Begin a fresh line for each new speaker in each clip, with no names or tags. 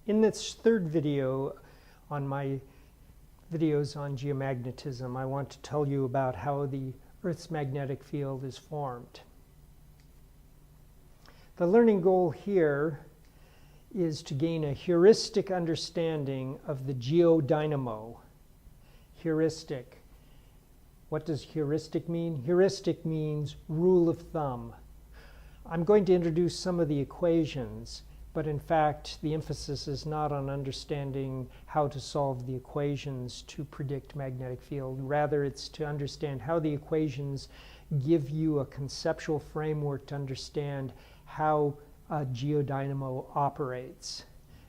In this third video on my videos on geomagnetism, I want to tell you about how the Earth's magnetic field is formed. The learning goal here is to gain a heuristic understanding of the geodynamo. Heuristic. What does heuristic mean? Heuristic means rule of thumb. I'm going to introduce some of the equations, but in fact the emphasis is not on understanding how to solve the equations to predict magnetic field. Rather, it's to understand how the equations give you a conceptual framework to understand how a geodynamo operates.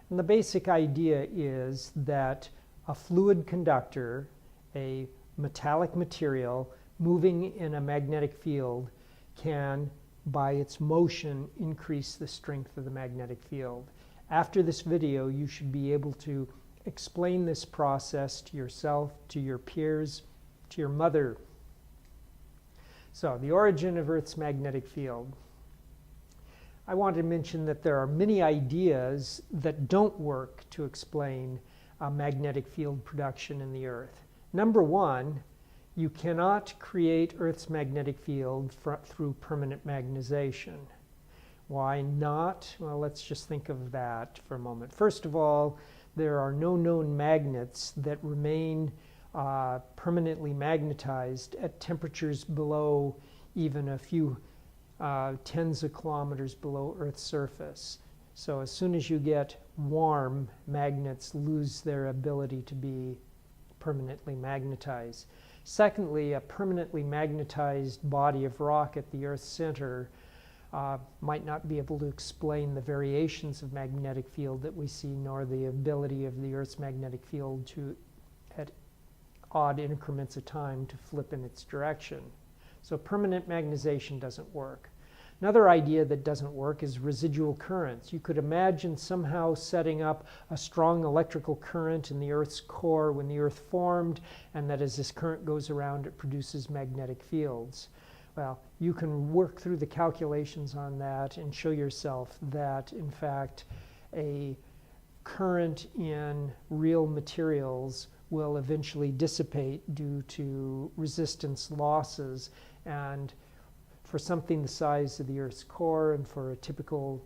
And the basic idea is that a fluid conductor, a metallic material moving in a magnetic field, can by its motion increase the strength of the magnetic field. After this video, you should be able to explain this process to yourself, to your peers, to your mother. So, the origin of Earth's magnetic field. I want to mention that there are many ideas that don't work to explain magnetic field production in the Earth. Number one, you cannot create Earth's magnetic field through permanent magnetization. Why not? Well, let's just think of that for a moment. First of all, there are no known magnets that remain permanently magnetized at temperatures below even a few tens of kilometers below Earth's surface. So as soon as you get warm, magnets lose their ability to be permanently magnetized. Secondly, a permanently magnetized body of rock at the Earth's center might not be able to explain the variations of magnetic field that we see, nor the ability of the Earth's magnetic field to, at odd increments of time, to flip in its direction. So permanent magnetization doesn't work. Another idea that doesn't work is residual currents. You could imagine somehow setting up a strong electrical current in the Earth's core when the Earth formed, and that as this current goes around, it produces magnetic fields. Well, you can work through the calculations on that and show yourself that, in fact, a current in real materials will eventually dissipate due to resistance losses. And for something the size of the Earth's core and for a typical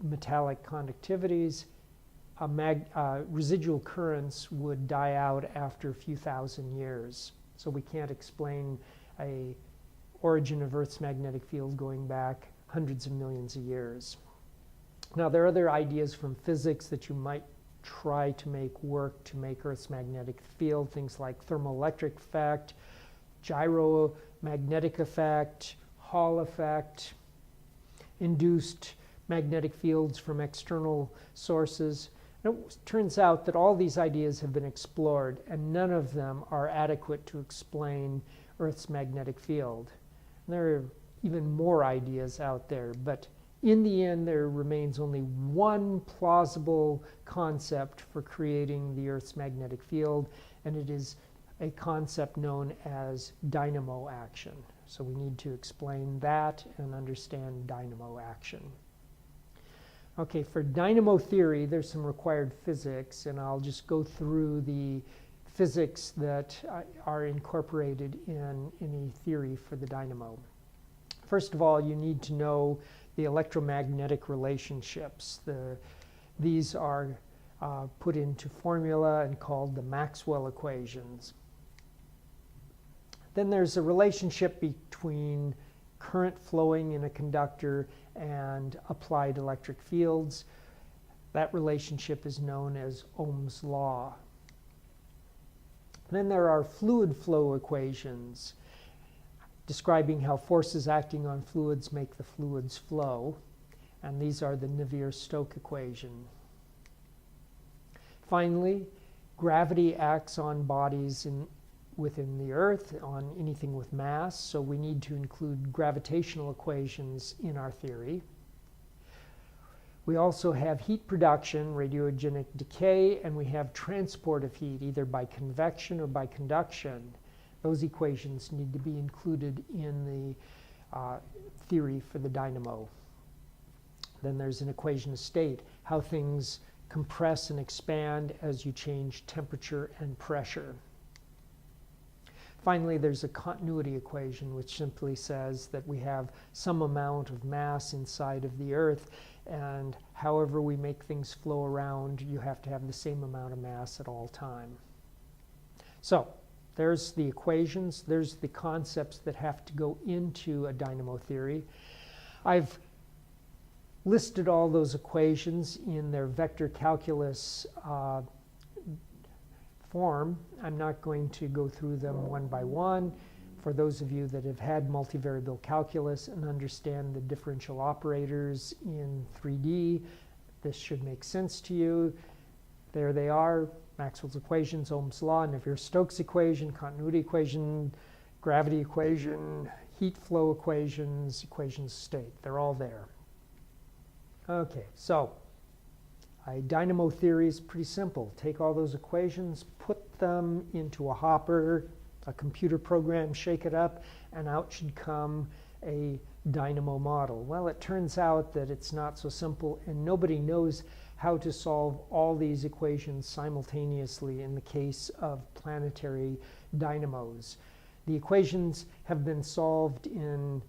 metallic conductivities, residual currents would die out after a few thousand years. So we can't explain a origin of Earth's magnetic field going back hundreds of millions of years. Now, there are other ideas from physics that you might try to make work to make Earth's magnetic field, things like thermoelectric effect, gyromagnetic effect, Hall effect, induced magnetic fields from external sources. And it turns out that all these ideas have been explored, and none of them are adequate to explain Earth's magnetic field. And there are even more ideas out there, but in the end, there remains only one plausible concept for creating the Earth's magnetic field, and it is a concept known as dynamo action. So we need to explain that and understand dynamo action. Okay, for dynamo theory, there's some required physics, and I'll just go through the physics that are incorporated in any theory for the dynamo. First of all, you need to know the electromagnetic relationships. These are put into formula and called the Maxwell equations. Then there's a relationship between current flowing in a conductor and applied electric fields. That relationship is known as Ohm's law. Then there are fluid flow equations describing how forces acting on fluids make the fluids flow, and these are the Navier-Stokes equation. Finally, gravity acts on bodies within the Earth, on anything with mass, so we need to include gravitational equations in our theory. We also have heat production, radiogenic decay, and we have transport of heat, either by convection or by conduction. Those equations need to be included in the theory for the dynamo. Then there's an equation of state, how things compress and expand as you change temperature and pressure. Finally, there's a continuity equation, which simply says that we have some amount of mass inside of the Earth, and however we make things flow around, you have to have the same amount of mass at all time. So there's the equations, there's the concepts that have to go into a dynamo theory. I've listed all those equations in their vector calculus form. I'm not going to go through them one by one. For those of you that have had multivariable calculus and understand the differential operators in 3D, this should make sense to you. There they are: Maxwell's equations, Ohm's law, Navier-Stokes equation, continuity equation, gravity equation, heat flow equations, equations of state. They're all there. Okay, so a dynamo theory is pretty simple. Take all those equations, put them into a hopper, a computer program, shake it up, and out should come a dynamo model. Well, it turns out that it's not so simple, and nobody knows how to solve all these equations simultaneously in the case of planetary dynamos. The equations have been solved in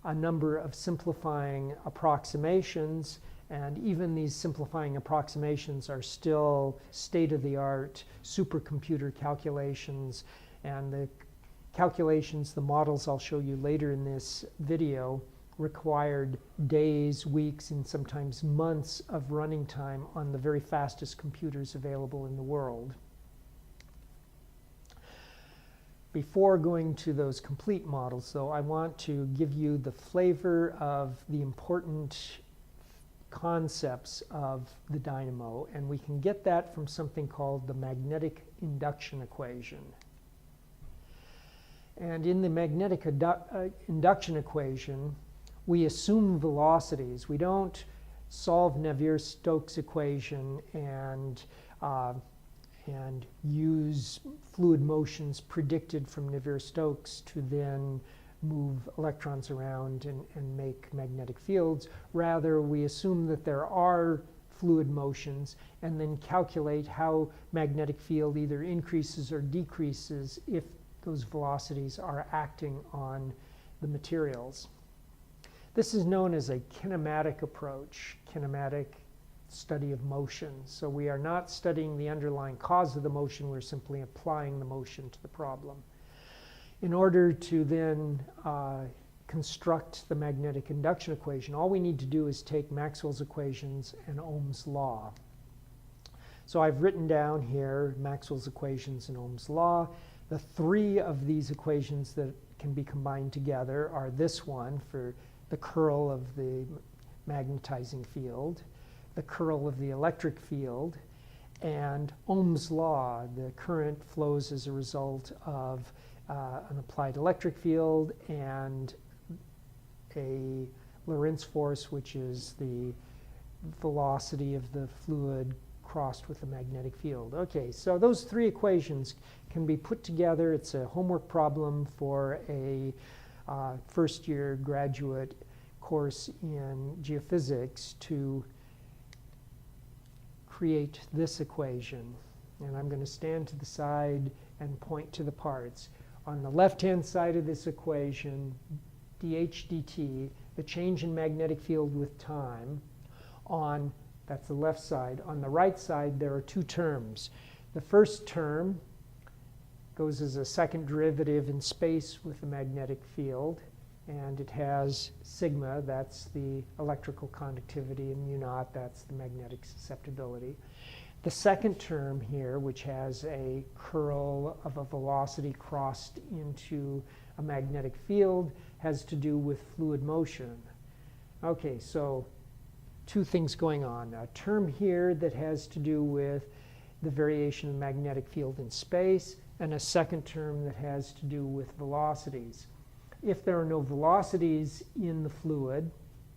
a number of simplifying approximations, and even these simplifying approximations are still state-of-the-art supercomputer calculations, and the calculations, the models I'll show you later in this video, required days, weeks, and sometimes months of running time on the very fastest computers available in the world. Before going to those complete models, though, I want to give you the flavor of the important concepts of the dynamo, and we can get that from something called the magnetic induction equation. And in the magnetic induction equation, we assume velocities. We don't solve Navier-Stokes equation and use fluid motions predicted from Navier-Stokes to then move electrons around and make magnetic fields. Rather, we assume that there are fluid motions and then calculate how magnetic field either increases or decreases if those velocities are acting on the materials. This is known as a kinematic approach, kinematic study of motion. So we are not studying the underlying cause of the motion, we're simply applying the motion to the problem. In order to then construct the magnetic induction equation, all we need to do is take Maxwell's equations and Ohm's law. So I've written down here Maxwell's equations and Ohm's law. The three of these equations that can be combined together are this one for the curl of the magnetizing field, the curl of the electric field, and Ohm's law. The current flows as a result of an applied electric field and a Lorentz force, which is the velocity of the fluid crossed with the magnetic field. Okay, so those three equations can be put together. It's a homework problem for a first-year graduate course in geophysics to create this equation. And I'm going to stand to the side and point to the parts. On the left-hand side of this equation, dH dt, the change in magnetic field with time, that's the left side. On the right side, there are two terms. The first term goes as a second derivative in space with the magnetic field, and it has sigma, that's the electrical conductivity, and mu naught, that's the magnetic susceptibility. The second term here, which has a curl of a velocity crossed into a magnetic field, has to do with fluid motion. Okay, so two things going on. A term here that has to do with the variation of the magnetic field in space, and a second term that has to do with velocities. If there are no velocities in the fluid,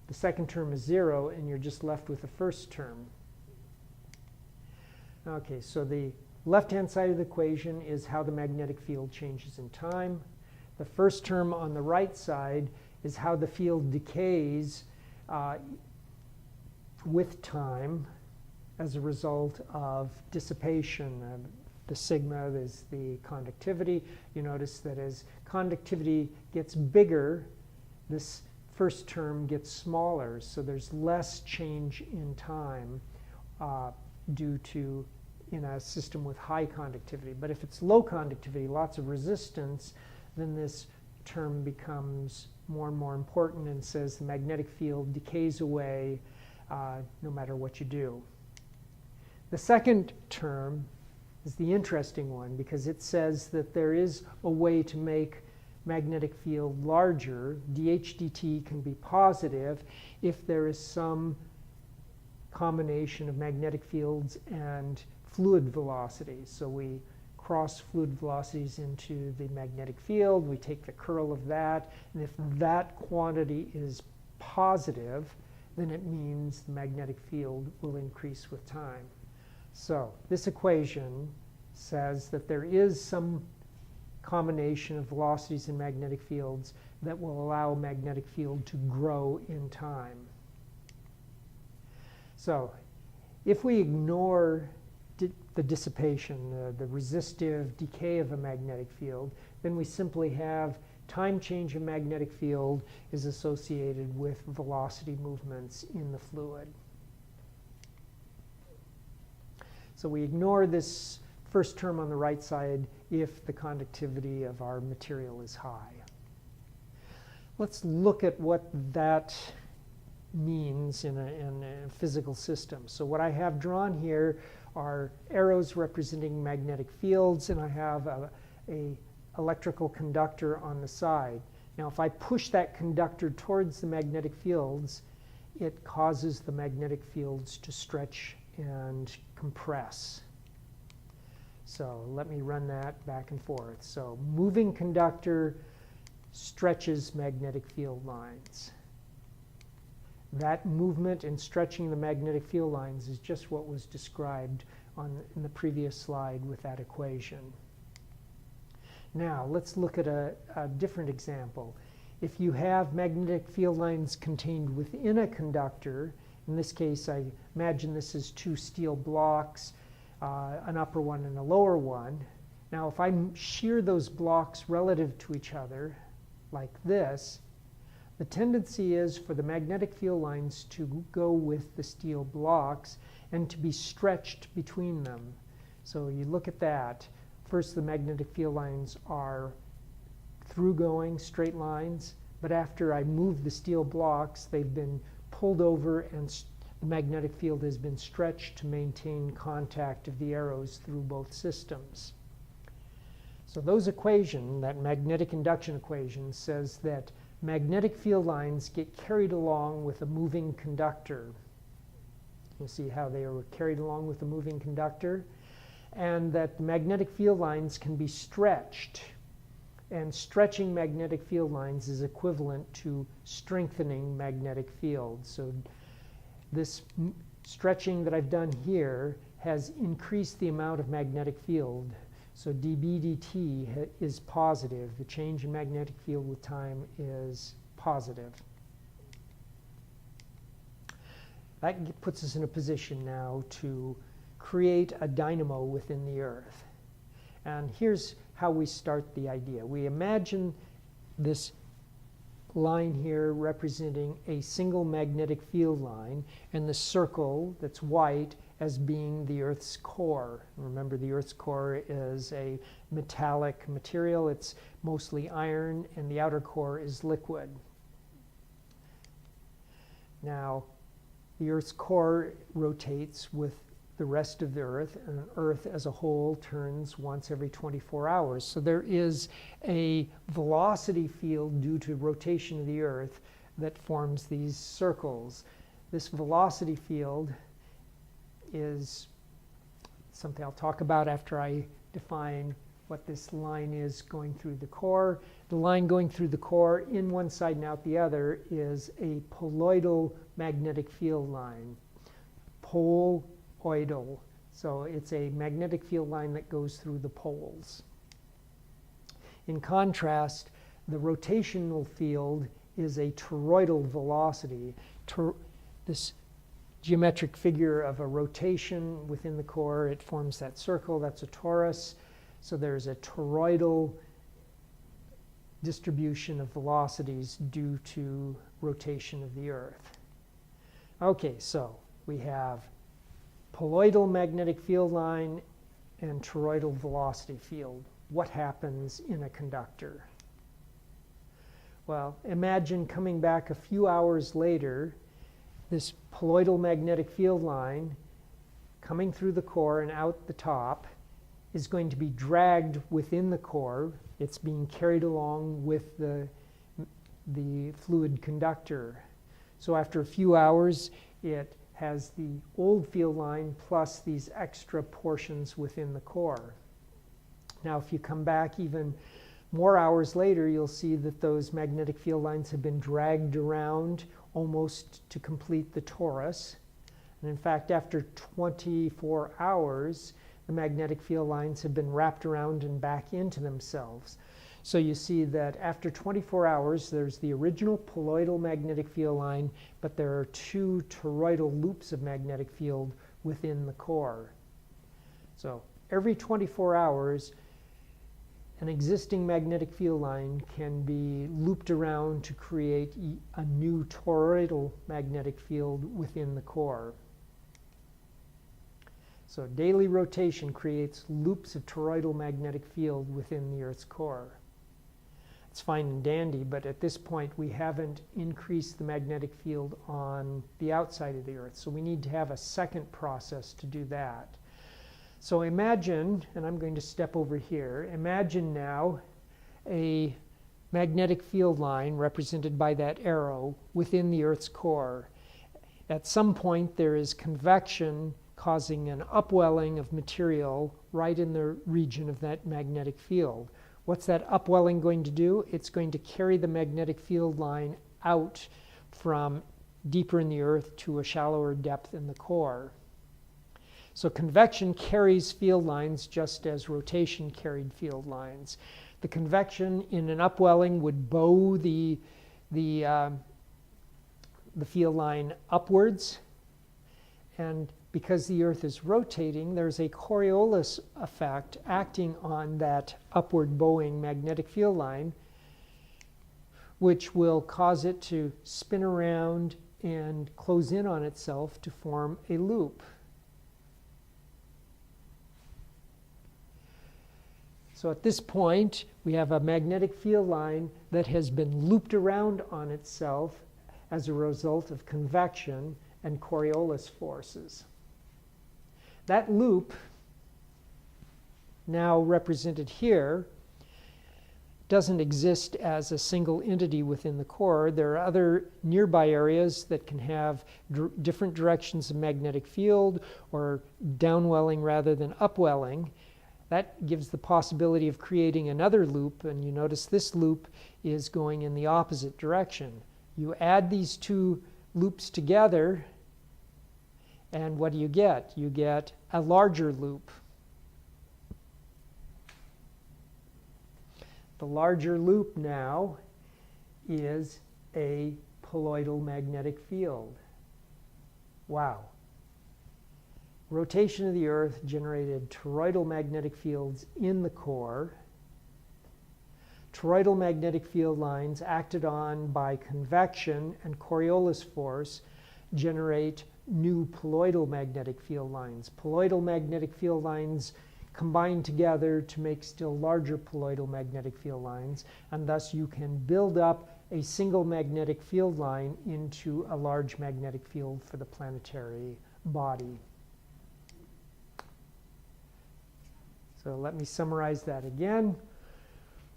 the second term is 0, and you're just left with the first term. Okay, so the left-hand side of the equation is how the magnetic field changes in time. The first term on the right side is how the field decays with time as a result of dissipation. The sigma is the conductivity. You notice that as conductivity gets bigger, this first term gets smaller, so there's less change in time due to in a system with high conductivity. But if it's low conductivity, lots of resistance, then this term becomes more and more important and says the magnetic field decays away no matter what you do. The second term is the interesting one because it says that there is a way to make magnetic field larger. dH dt can be positive if there is some combination of magnetic fields and fluid velocities. So we cross fluid velocities into the magnetic field, we take the curl of that, and if that quantity is positive, then it means the magnetic field will increase with time. So this equation says that there is some combination of velocities and magnetic fields that will allow a magnetic field to grow in time. So if we ignore the dissipation, the resistive decay of a magnetic field, then we simply have time change of magnetic field is associated with velocity movements in the fluid. So we ignore this first term on the right side if the conductivity of our material is high. Let's look at what that means in a physical system. So what I have drawn here are arrows representing magnetic fields, and I have a electrical conductor on the side. Now if I push that conductor towards the magnetic fields, it causes the magnetic fields to stretch and compress. So let me run that back and forth. So moving conductor stretches magnetic field lines. That movement and stretching the magnetic field lines is just what was described in the previous slide with that equation. Now let's look at a different example. If you have magnetic field lines contained within a conductor, in this case I imagine this is two steel blocks, an upper one and a lower one. Now if I shear those blocks relative to each other like this, the tendency is for the magnetic field lines to go with the steel blocks and to be stretched between them. So you look at that. First, the magnetic field lines are through-going straight lines, but after I move the steel blocks, they've been pulled over and the magnetic field has been stretched to maintain contact of the arrows through both systems. So those equation, that magnetic induction equation, says that magnetic field lines get carried along with a moving conductor. You see how they are carried along with a moving conductor, and that magnetic field lines can be stretched, and stretching magnetic field lines is equivalent to strengthening magnetic fields. So this stretching that I've done here has increased the amount of magnetic field. So dB dt is positive. The change in magnetic field with time is positive. That puts us in a position now to create a dynamo within the Earth. And here's how we start the idea. We imagine this line here representing a single magnetic field line, and the circle that's white as being the Earth's core. Remember, the Earth's core is a metallic material. It's mostly iron, and the outer core is liquid. Now, the Earth's core rotates with the rest of the Earth, and Earth as a whole turns once every 24 hours. So there is a velocity field due to rotation of the Earth that forms these circles. This velocity field is something I'll talk about after I define what this line is going through the core. The line going through the core in one side and out the other is a poloidal magnetic field line. Poloidal. So it's a magnetic field line that goes through the poles. In contrast, the rotational field is a toroidal velocity. This geometric figure of a rotation within the core. It forms that circle. That's a torus. So there's a toroidal distribution of velocities due to rotation of the Earth. Okay, so we have poloidal magnetic field line and toroidal velocity field. What happens in a conductor? Well, imagine coming back a few hours later, this poloidal magnetic field line coming through the core and out the top is going to be dragged within the core. It's being carried along with the fluid conductor. So after a few hours, it has the old field line plus these extra portions within the core. Now, if you come back even more hours later, you'll see that those magnetic field lines have been dragged around almost to complete the torus. And in fact, after 24 hours, the magnetic field lines have been wrapped around and back into themselves. So you see that after 24 hours, there's the original poloidal magnetic field line, but there are two toroidal loops of magnetic field within the core. So every 24 hours, an existing magnetic field line can be looped around to create a new toroidal magnetic field within the core. So daily rotation creates loops of toroidal magnetic field within the Earth's core. It's fine and dandy, but at this point we haven't increased the magnetic field on the outside of the Earth. So we need to have a second process to do that. So imagine, and I'm going to step over here, imagine now a magnetic field line represented by that arrow within the Earth's core. At some point there is convection causing an upwelling of material right in the region of that magnetic field. What's that upwelling going to do? It's going to carry the magnetic field line out from deeper in the Earth to a shallower depth in the core. So convection carries field lines just as rotation carried field lines. The convection in an upwelling would bow the field line upwards, and because the Earth is rotating, there's a Coriolis effect acting on that upward bowing magnetic field line, which will cause it to spin around and close in on itself to form a loop. So at this point, we have a magnetic field line that has been looped around on itself as a result of convection and Coriolis forces. That loop, now represented here, doesn't exist as a single entity within the core. There are other nearby areas that can have different directions of magnetic field, or downwelling rather than upwelling. That gives the possibility of creating another loop, and you notice this loop is going in the opposite direction. You add these two loops together, and what do you get? You get a larger loop. The larger loop now is a poloidal magnetic field. Wow. Rotation of the Earth generated toroidal magnetic fields in the core. Toroidal magnetic field lines acted on by convection and Coriolis force generate new poloidal magnetic field lines. Poloidal magnetic field lines combine together to make still larger poloidal magnetic field lines, and thus you can build up a single magnetic field line into a large magnetic field for the planetary body. So let me summarize that again.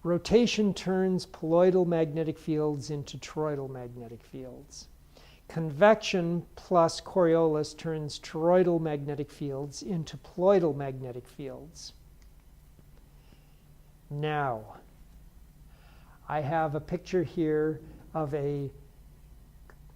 Rotation turns poloidal magnetic fields into toroidal magnetic fields. Convection plus Coriolis turns toroidal magnetic fields into poloidal magnetic fields. Now, I have a picture here of a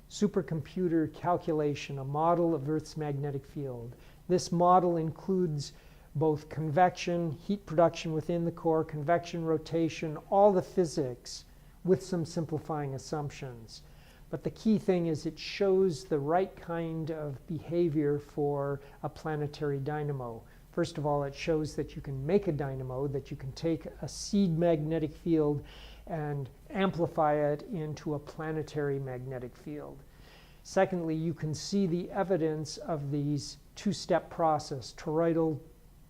supercomputer calculation, a model of Earth's magnetic field. This model includes both convection, heat production within the core, convection, rotation, all the physics with some simplifying assumptions. But the key thing is it shows the right kind of behavior for a planetary dynamo. First of all, it shows that you can make a dynamo, that you can take a seed magnetic field and amplify it into a planetary magnetic field. Secondly, you can see the evidence of these two-step process, toroidal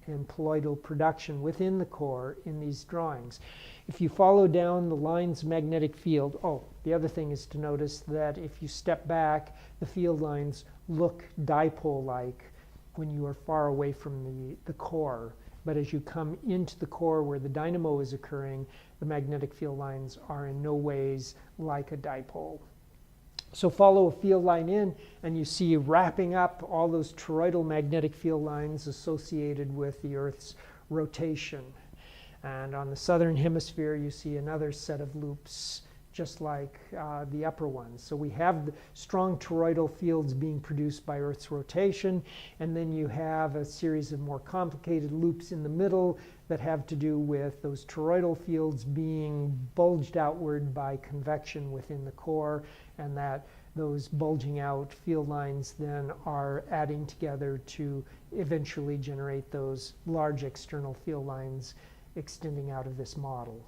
and poloidal production within the core in these drawings. If you follow down the lines of magnetic field, the other thing is to notice that if you step back, the field lines look dipole-like when you are far away from the core. But as you come into the core where the dynamo is occurring, the magnetic field lines are in no ways like a dipole. So follow a field line in, and you see wrapping up all those toroidal magnetic field lines associated with the Earth's rotation. And on the southern hemisphere, you see another set of loops, just like the upper ones. So we have the strong toroidal fields being produced by Earth's rotation, and then you have a series of more complicated loops in the middle that have to do with those toroidal fields being bulged outward by convection within the core, and that those bulging out field lines then are adding together to eventually generate those large external field lines extending out of this model.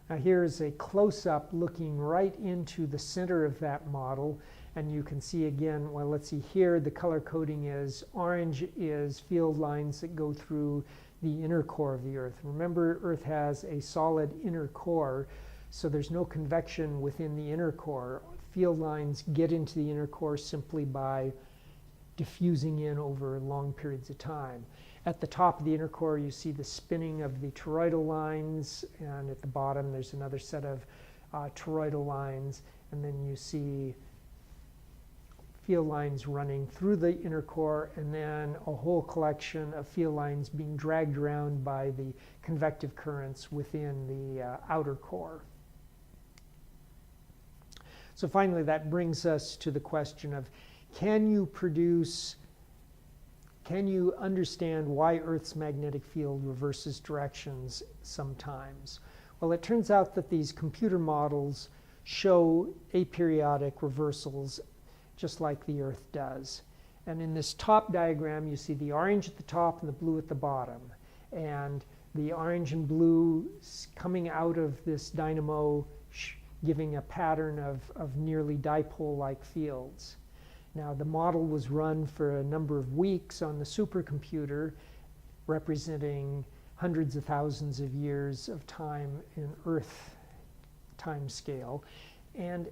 Now here's a close-up looking right into the center of that model, and you can see again, well, let's see here, the color coding is orange is field lines that go through the inner core of the Earth. Remember, Earth has a solid inner core, so there's no convection within the inner core. Field lines get into the inner core simply by diffusing in over long periods of time. At the top of the inner core, you see the spinning of the toroidal lines, and at the bottom there's another set of toroidal lines, and then you see field lines running through the inner core, and then a whole collection of field lines being dragged around by the convective currents within the outer core. So finally, that brings us to the question of, can you understand why Earth's magnetic field reverses directions sometimes? Well, it turns out that these computer models show aperiodic reversals just like the Earth does. And in this top diagram, you see the orange at the top and the blue at the bottom. And the orange and blue coming out of this dynamo giving a pattern of nearly dipole-like fields. Now, the model was run for a number of weeks on the supercomputer, representing hundreds of thousands of years of time in Earth time scale. And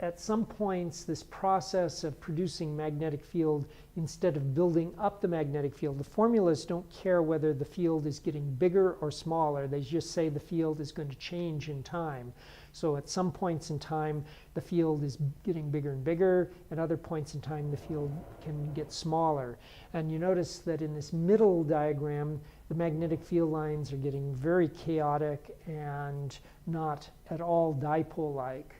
at some points, this process of producing magnetic field, instead of building up the magnetic field, the formulas don't care whether the field is getting bigger or smaller. They just say the field is going to change in time. So at some points in time, the field is getting bigger and bigger. At other points in time, the field can get smaller. And you notice that in this middle diagram, the magnetic field lines are getting very chaotic and not at all dipole-like.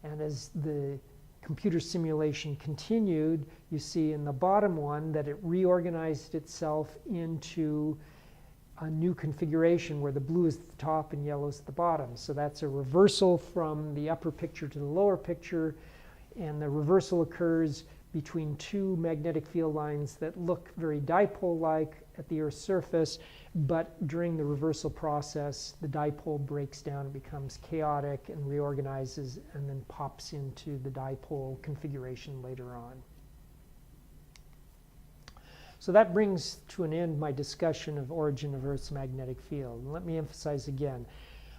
And as the computer simulation continued, you see in the bottom one that it reorganized itself into a new configuration where the blue is at the top and yellow is at the bottom. So that's a reversal from the upper picture to the lower picture, and the reversal occurs between two magnetic field lines that look very dipole-like at the Earth's surface, but during the reversal process, the dipole breaks down and becomes chaotic and reorganizes and then pops into the dipole configuration later on. So that brings to an end my discussion of origin of Earth's magnetic field. And let me emphasize again,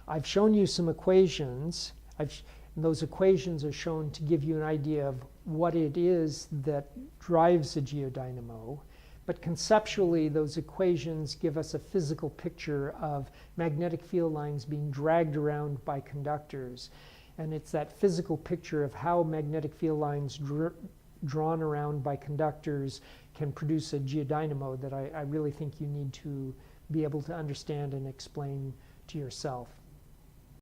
I've shown you some equations. Those equations are shown to give you an idea of what it is that drives a geodynamo. But conceptually, those equations give us a physical picture of magnetic field lines being dragged around by conductors. And it's that physical picture of how magnetic field lines drawn around by conductors can produce a geodynamo that I really think you need to be able to understand and explain to yourself.